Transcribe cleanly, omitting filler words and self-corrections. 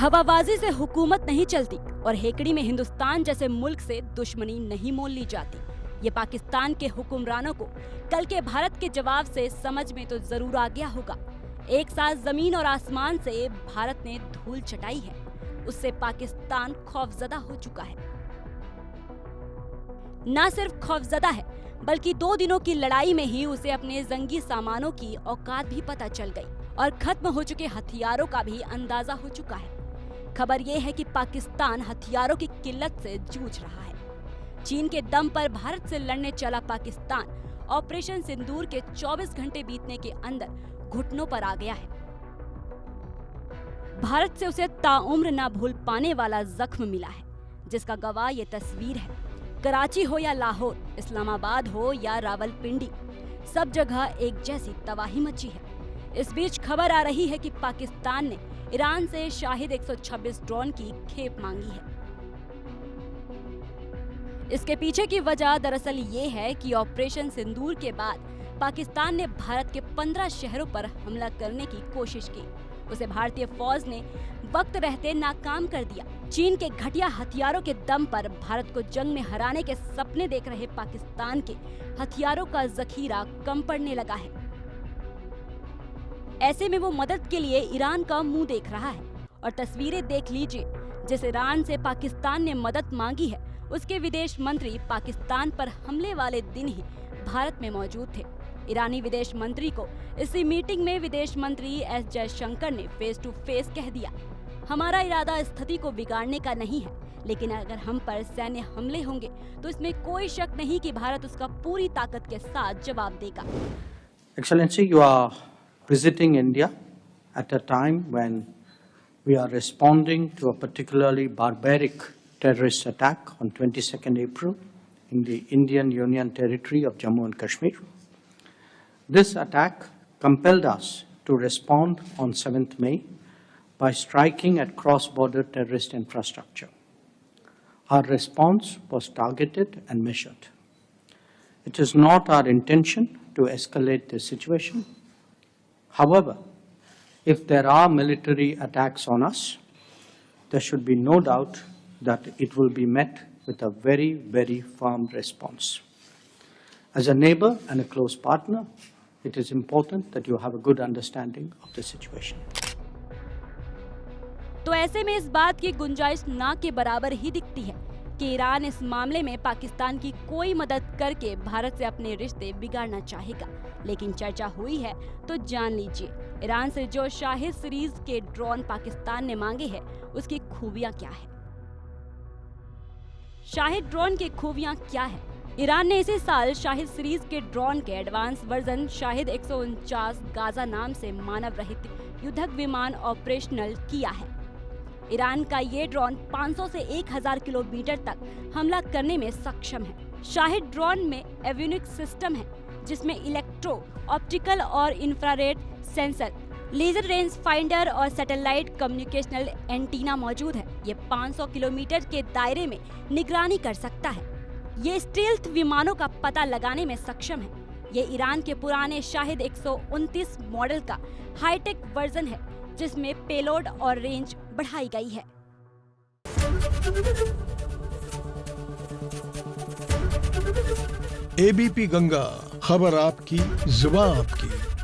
हवाबाजी से हुकूमत नहीं चलती और हेकड़ी में हिंदुस्तान जैसे मुल्क से दुश्मनी नहीं मोल ली जाती। ये पाकिस्तान के हुक्मरानों को कल के भारत के जवाब से समझ में तो जरूर आ गया होगा। एक साथ जमीन और आसमान से भारत ने धूल चटाई है, उससे पाकिस्तान खौफजदा हो चुका है। न सिर्फ खौफजदा है बल्कि 2 दिनों की लड़ाई में ही उसे अपने जंगी सामानों की औकात भी पता चल गई और खत्म हो चुके हथियारों का भी अंदाजा हो चुका है। खबर ये है कि पाकिस्तान हथियारों की किल्लत से जूझ रहा है। चीन के दम पर भारत से लड़ने चला पाकिस्तान ऑपरेशन सिंदूर के 24 घंटे बीतने के अंदर घुटनों पर आ गया है। भारत से उसे ताउम्र ना भूल पाने वाला जख्म मिला है, जिसका गवाह ये तस्वीर है। कराची हो या लाहौर, इस्लामाबाद हो या रावलपिंडी, सब जगह एक जैसी तबाही मची है। इस बीच खबर आ रही है कि पाकिस्तान ने ईरान से शाहिद 126 ड्रोन की खेप मांगी है। इसके पीछे की वजह दरअसल ये है कि ऑपरेशन सिंदूर के बाद पाकिस्तान ने भारत के 15 शहरों पर हमला करने की कोशिश की। उसे भारतीय फौज ने वक्त रहते नाकाम कर दिया। चीन के घटिया हथियारों के दम पर भारत को जंग में हराने के सपने देख रहे पाकिस्तान के हथियारों का जखीरा कम पड़ने लगा है। ऐसे में वो मदद के लिए ईरान का मुंह देख रहा है। और तस्वीरें देख लीजिए, जिस ईरान से पाकिस्तान ने मदद मांगी है, उसके विदेश मंत्री पाकिस्तान पर हमले वाले दिन ही भारत में मौजूद थे। ईरानी विदेश मंत्री को इसी मीटिंग में विदेश मंत्री एस जयशंकर ने फेस टू फेस कह दिया, हमारा इरादा स्थिति को बिगाड़ने का नहीं है, लेकिन अगर हम पर सैन्य हमले होंगे तो इसमें कोई शक नहीं कि भारत उसका पूरी ताकत के साथ जवाब देगा। Excellency, you are visiting India at a time when we are responding to a particularly barbaric terrorist attack on 22nd April in the Indian Union territory of Jammu and Kashmir. This attack compelled us to respond on 7th May by striking at cross-border terrorist infrastructure. Our response was targeted and measured. It is not our intention to escalate the situation. However, if there are military attacks on us, there should be no doubt that it will be met with a very, very firm response. As a neighbor and a close partner, it is important that you have a good understanding of the situation. तो ऐसे में इस बात की गुंजाइश ना के बराबर ही दिखती है कि ईरान इस मामले में पाकिस्तान की कोई मदद करके भारत से अपने रिश्ते बिगाड़ना चाहेगा। लेकिन चर्चा हुई है तो जान लीजिए, ईरान से जो शाहिद सीरीज के ड्रोन पाकिस्तान ने मांगे हैं, उसकी खूबियां क्या है। शाहिद ड्रोन की खूबियां क्या है? ईरान ने इसी साल शाहिद सीरीज के ड्रोन के एडवांस वर्जन शाहिद 149 गाजा नाम से मानव रहित युद्धक विमान ऑपरेशनल किया है। ईरान का ये ड्रोन 500 से 1000 किलोमीटर तक हमला करने में सक्षम है। शाहिद ड्रोन में एवियोनिक्स सिस्टम है, जिसमें इलेक्ट्रो, ऑप्टिकल और infrared sensor, laser range finder और सैटेलाइट कम्युनिकेशनल एंटीना मौजूद है। ये 500 किलोमीटर के दायरे में निगरानी कर सकता है। ये स्टील्थ विमानों का पता लगाने में सक्षम है। ये ईरान के पुराने शाहिद 129 मॉडल का हाईटेक वर्जन है, जिसमें पेलोड और रेंज बढ़ाई गई है। एबीपी गंगा, खबर आपकी, जुबान आपकी।